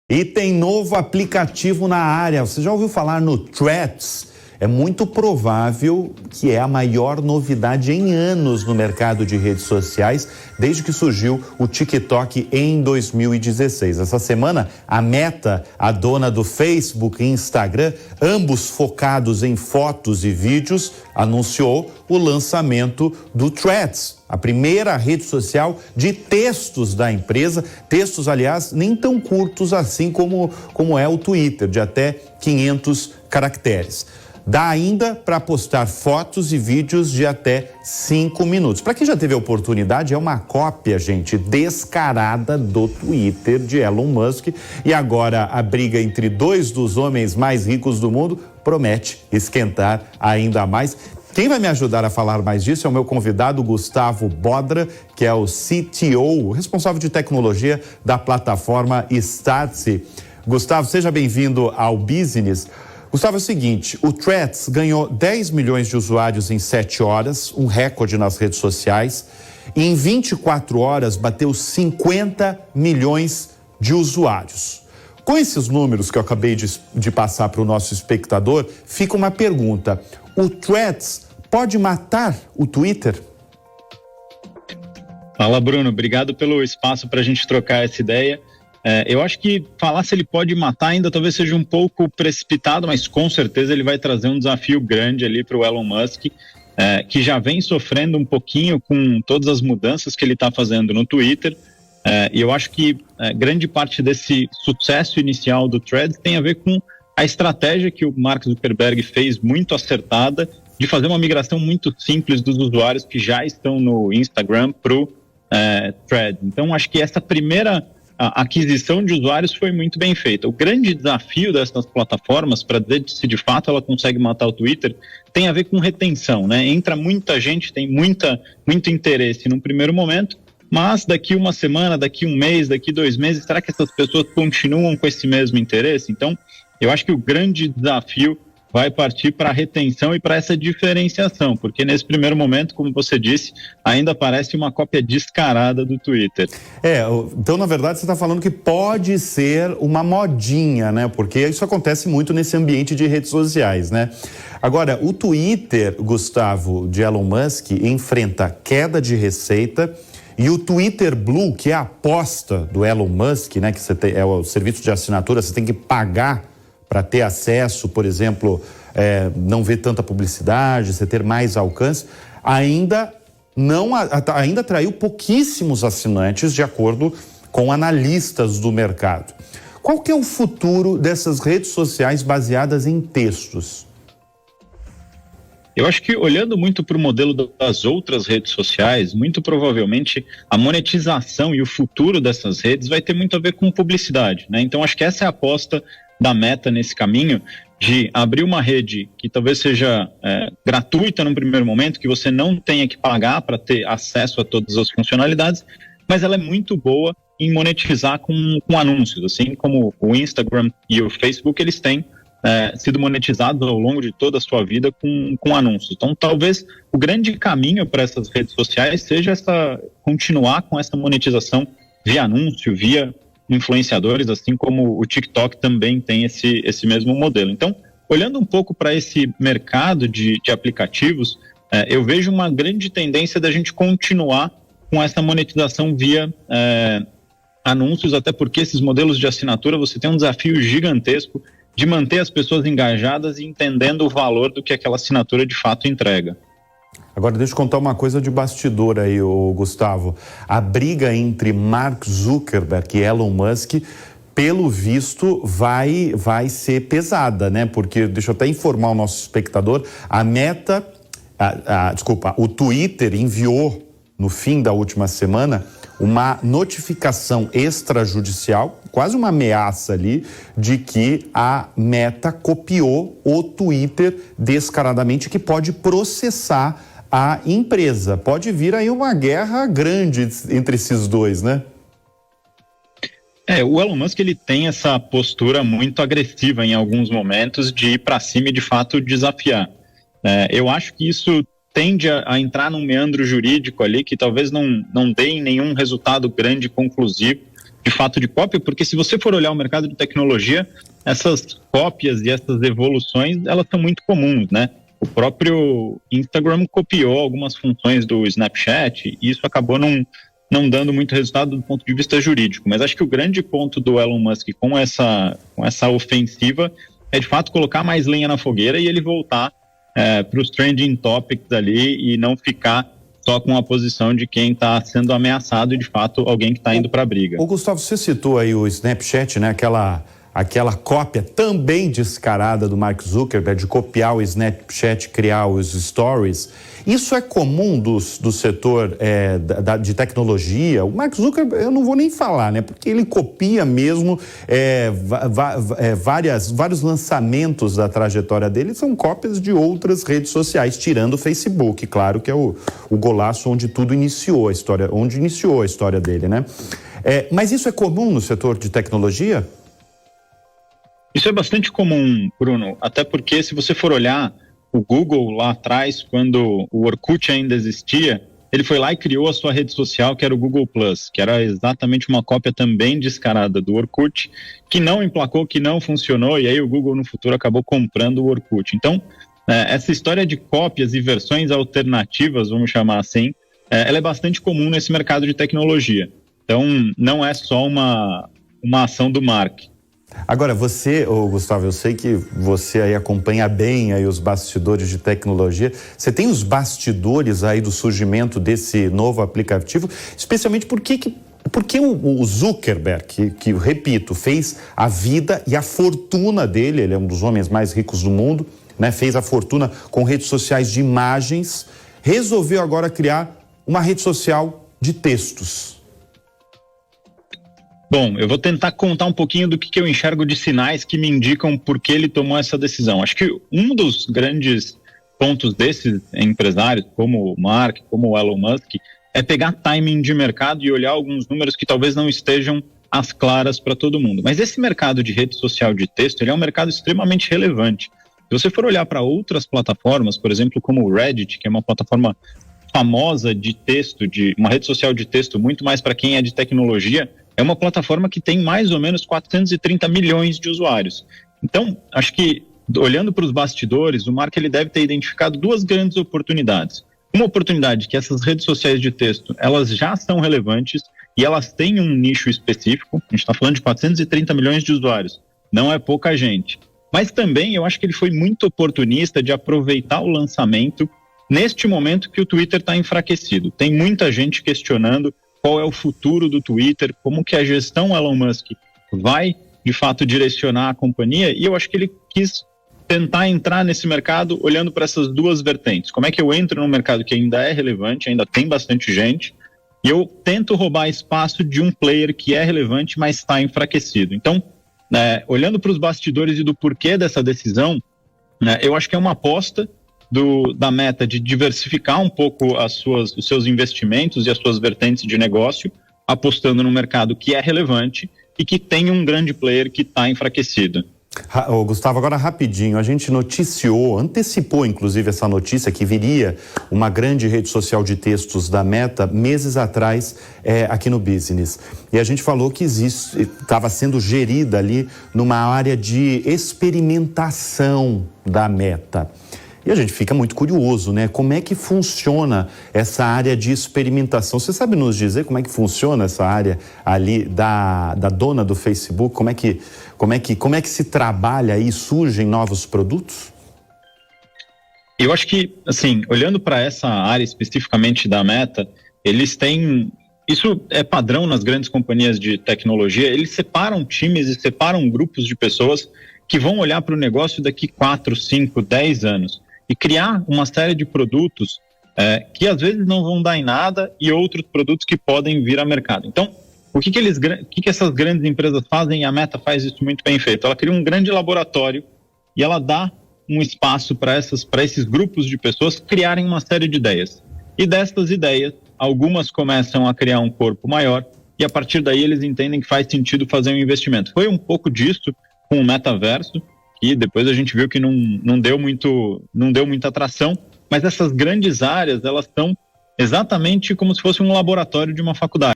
E tem novo aplicativo na área. Você já ouviu falar no Threads? É muito provável que é a maior novidade em anos no mercado de redes sociais, desde que surgiu o TikTok em 2016. Essa semana, a Meta, a dona do Facebook e Instagram, ambos focados em fotos e vídeos, anunciou o lançamento do Threads, a primeira rede social de textos da empresa. Textos, aliás, nem tão curtos assim como é o Twitter, de até 500 caracteres. Dá ainda para postar fotos e vídeos de até 5 minutos. Para quem já teve a oportunidade, é uma cópia, gente, descarada do Twitter de Elon Musk. E agora a briga entre dois dos homens mais ricos do mundo promete esquentar ainda mais. Quem vai me ajudar a falar mais disso é o meu convidado Gustavo Bodra, que é o CTO, responsável de tecnologia da plataforma Startse. Gustavo, seja bem-vindo ao Business. Gustavo, é o seguinte, o Threads ganhou 10 milhões de usuários em 7 horas, um recorde nas redes sociais, e em 24 horas bateu 50 milhões de usuários. Com esses números que eu acabei de passar para o nosso espectador, fica uma pergunta: o Threads pode matar o Twitter? Fala, Bruno, obrigado pelo espaço para a gente trocar essa ideia. Eu acho que falar se ele pode matar ainda talvez seja um pouco precipitado, mas com certeza ele vai trazer um desafio grande ali para o Elon Musk, que já vem sofrendo um pouquinho com todas as mudanças que ele está fazendo no Twitter. E eu acho que grande parte desse sucesso inicial do Threads tem a ver com a estratégia que o Mark Zuckerberg fez muito acertada de fazer uma migração muito simples dos usuários que já estão no Instagram para o Threads. Então, acho que essa primeira a aquisição de usuários foi muito bem feita. O grande desafio dessas plataformas, para dizer se de fato ela consegue matar o Twitter, tem a ver com retenção, né? Entra muita gente, tem muito interesse num primeiro momento, mas daqui uma semana, daqui um mês, daqui 2 meses, será que essas pessoas continuam com esse mesmo interesse? Então, eu acho que o grande desafio vai partir para a retenção e para essa diferenciação, porque nesse primeiro momento, como você disse, ainda parece uma cópia descarada do Twitter. Então, na verdade, você está falando que pode ser uma modinha, né? Porque isso acontece muito nesse ambiente de redes sociais, né? Agora, o Twitter, Gustavo, de Elon Musk, enfrenta queda de receita. E o Twitter Blue, que é a aposta do Elon Musk, né? Que é o serviço de assinatura, você tem que pagar para ter acesso, por exemplo, não ver tanta publicidade, você ter mais alcance, ainda atraiu pouquíssimos assinantes, de acordo com analistas do mercado. Qual que é o futuro dessas redes sociais baseadas em textos? Eu acho que, olhando muito para o modelo das outras redes sociais, muito provavelmente a monetização e o futuro dessas redes vai ter muito a ver com publicidade, né? Então, acho que essa é a aposta da Meta nesse caminho, de abrir uma rede que talvez seja gratuita num primeiro momento, que você não tenha que pagar para ter acesso a todas as funcionalidades, mas ela é muito boa em monetizar com anúncios, assim como o Instagram e o Facebook, eles têm sido monetizados ao longo de toda a sua vida com anúncios. Então, talvez o grande caminho para essas redes sociais seja continuar com essa monetização via anúncio, via influenciadores, assim como o TikTok também tem esse mesmo modelo. Então, olhando um pouco para esse mercado de aplicativos, eu vejo uma grande tendência da gente continuar com essa monetização via anúncios, até porque esses modelos de assinatura, você tem um desafio gigantesco de manter as pessoas engajadas e entendendo o valor do que aquela assinatura de fato entrega. Agora, deixa eu contar uma coisa de bastidor aí, Gustavo. A briga entre Mark Zuckerberg e Elon Musk, pelo visto, vai ser pesada, né? Porque, deixa eu até informar o nosso espectador, o Twitter enviou, no fim da última semana, uma notificação extrajudicial, quase uma ameaça ali, de que a Meta copiou o Twitter descaradamente, que pode processar a empresa. Pode vir aí uma guerra grande entre esses dois, né? O Elon Musk, ele tem essa postura muito agressiva em alguns momentos de ir para cima e de fato desafiar. Eu acho que isso tende a entrar num meandro jurídico ali que talvez não dê em nenhum resultado grande e conclusivo, de fato de cópia, porque se você for olhar o mercado de tecnologia, essas cópias e essas evoluções, elas são muito comuns, né? O próprio Instagram copiou algumas funções do Snapchat e isso acabou não dando muito resultado do ponto de vista jurídico. Mas acho que o grande ponto do Elon Musk com essa ofensiva é de fato colocar mais lenha na fogueira e ele voltar para os trending topics ali e não ficar só com a posição de quem está sendo ameaçado e de fato alguém que está indo para a briga. Ô Gustavo, você citou aí o Snapchat, né? Aquela cópia também descarada do Mark Zuckerberg de copiar o Snapchat, criar os stories. Isso é comum do setor de tecnologia? O Mark Zuckerberg, eu não vou nem falar, né? Porque ele copia mesmo vários lançamentos da trajetória dele, são cópias de outras redes sociais, tirando o Facebook, claro que é o golaço onde tudo iniciou a história dele, né? Mas isso é comum no setor de tecnologia? Isso é bastante comum, Bruno, até porque se você for olhar o Google lá atrás, quando o Orkut ainda existia, ele foi lá e criou a sua rede social, que era o Google+, que era exatamente uma cópia também descarada do Orkut, que não emplacou, que não funcionou, e aí o Google no futuro acabou comprando o Orkut. Então, essa história de cópias e versões alternativas, vamos chamar assim, ela é bastante comum nesse mercado de tecnologia. Então, não é só uma ação do Mark. Agora, Gustavo, eu sei que você aí acompanha bem aí os bastidores de tecnologia. Você tem os bastidores aí do surgimento desse novo aplicativo, especialmente porque o Zuckerberg, que repito, fez a vida e a fortuna dele, ele é um dos homens mais ricos do mundo, né? Fez a fortuna com redes sociais de imagens, resolveu agora criar uma rede social de textos. Bom, eu vou tentar contar um pouquinho do que eu enxergo de sinais que me indicam por que ele tomou essa decisão. Acho que um dos grandes pontos desses empresários, como o Mark, como o Elon Musk, é pegar timing de mercado e olhar alguns números que talvez não estejam às claras para todo mundo. Mas esse mercado de rede social de texto, ele é um mercado extremamente relevante. Se você for olhar para outras plataformas, por exemplo, como o Reddit, que é uma plataforma famosa de texto, de uma rede social de texto muito mais para quem é de tecnologia, é uma plataforma que tem mais ou menos 430 milhões de usuários. Então, acho que, olhando para os bastidores, o Mark ele deve ter identificado duas grandes oportunidades. Uma oportunidade que essas redes sociais de texto, elas já são relevantes e elas têm um nicho específico. A gente está falando de 430 milhões de usuários. Não é pouca gente. Mas também eu acho que ele foi muito oportunista de aproveitar o lançamento neste momento que o Twitter está enfraquecido. Tem muita gente questionando qual é o futuro do Twitter, como que a gestão Elon Musk vai, de fato, direcionar a companhia, e eu acho que ele quis tentar entrar nesse mercado olhando para essas duas vertentes. Como é que eu entro num mercado que ainda é relevante, ainda tem bastante gente, e eu tento roubar espaço de um player que é relevante, mas está enfraquecido. Então, olhando para os bastidores e do porquê dessa decisão, eu acho que é uma aposta da Meta de diversificar um pouco os seus investimentos e as suas vertentes de negócio, apostando num mercado que é relevante e que tem um grande player que está enfraquecido. Gustavo, agora rapidinho, a gente antecipou inclusive essa notícia que viria uma grande rede social de textos da Meta meses atrás aqui no Business. E a gente falou que estava sendo gerida ali numa área de experimentação da Meta. E a gente fica muito curioso, né? Como é que funciona essa área de experimentação? Você sabe nos dizer como é que funciona essa área ali da dona do Facebook? Como é que se trabalha e surgem novos produtos? Eu acho que, assim, olhando para essa área especificamente da Meta, eles têm... Isso é padrão nas grandes companhias de tecnologia. Eles separam times e separam grupos de pessoas que vão olhar para o negócio daqui 4, 5, 10 anos. E criar uma série de produtos que às vezes não vão dar em nada e outros produtos que podem vir a mercado. Então, o que essas grandes empresas fazem? E a Meta faz isso muito bem feito. Ela cria um grande laboratório e ela dá um espaço para esses grupos de pessoas criarem uma série de ideias. E dessas ideias, algumas começam a criar um corpo maior e a partir daí eles entendem que faz sentido fazer um investimento. Foi um pouco disso com o metaverso, e depois a gente viu que não deu muita atração, mas essas grandes áreas, elas são exatamente como se fosse um laboratório de uma faculdade.